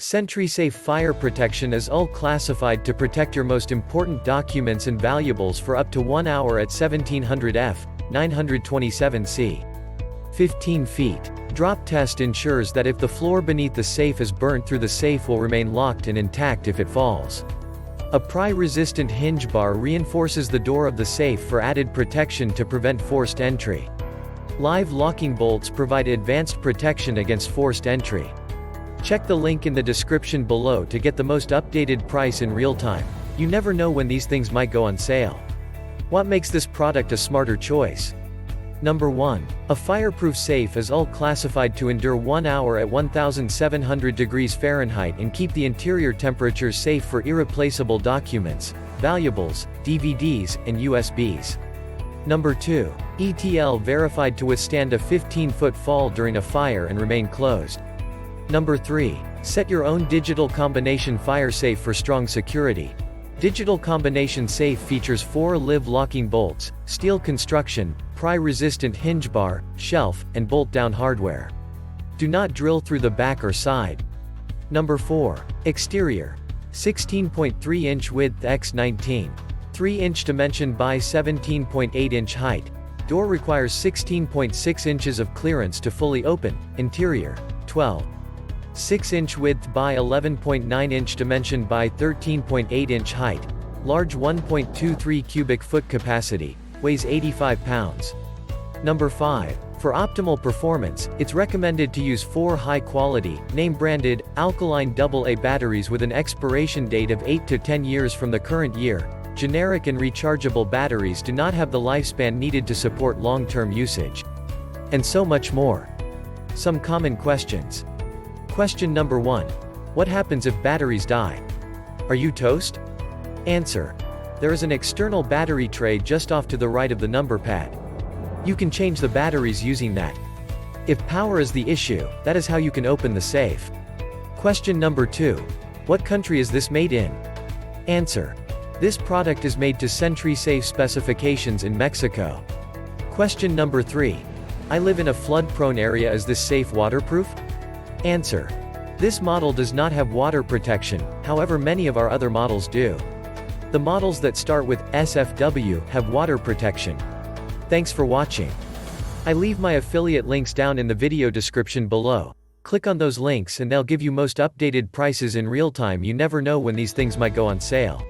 SentrySafe Fire Protection is UL classified to protect your most important documents and valuables for up to 1 hour at 1700 F, 927 C. 15 feet. Drop test ensures that if the floor beneath the safe is burnt through, the safe will remain locked and intact if it falls. A pry-resistant hinge bar reinforces the door of the safe for added protection to prevent forced entry. Live locking bolts provide advanced protection against forced entry. Check the link in the description below to get the most updated price in real time. You never know when these things might go on sale. What makes this product a smarter choice? Number 1. A fireproof safe is UL classified to endure 1 hour at 1700 degrees Fahrenheit and keep the interior temperature safe for irreplaceable documents, valuables, DVDs, and USBs. Number 2. ETL Verified to withstand a 15-foot fall during a fire and remain closed. Number 3. Set your own digital combination fire safe for strong security. Digital combination safe features 4 live locking bolts, steel construction, pry-resistant hinge bar, shelf, and bolt-down hardware. Do not drill through the back or side. Number 4. Exterior. 16.3-inch width x 19.3-inch dimension by 17.8-inch height. Door requires 16.6 inches of clearance to fully open. Interior. 12.6-inch width by 11.9-inch dimension by 13.8-inch height. Large 1.23 cubic foot capacity. Weighs 85 pounds. Number 5. For optimal performance, it's recommended to use 4 high-quality, name-branded, alkaline AA batteries with an expiration date of 8 to 10 years from the current year. Generic and rechargeable batteries do not have the lifespan needed to support long-term usage. And so much more. Some common questions. Question number 1. What happens if batteries die? Are you toast? Answer. There is an external battery tray just off to the right of the number pad. You can change the batteries using that. If power is the issue, that is how you can open the safe. Question number 2. What country is this made in? Answer. This product is made to SentrySafe specifications in Mexico. Question number 3. I live in a flood-prone area. Is this safe waterproof? Answer. This model does not have water protection, however many of our other models do. The models that start with SFW have water protection. Thanks for watching. I leave my affiliate links down in the video description below. Click on those links and they'll give you most updated prices in real time. You never know when these things might go on sale.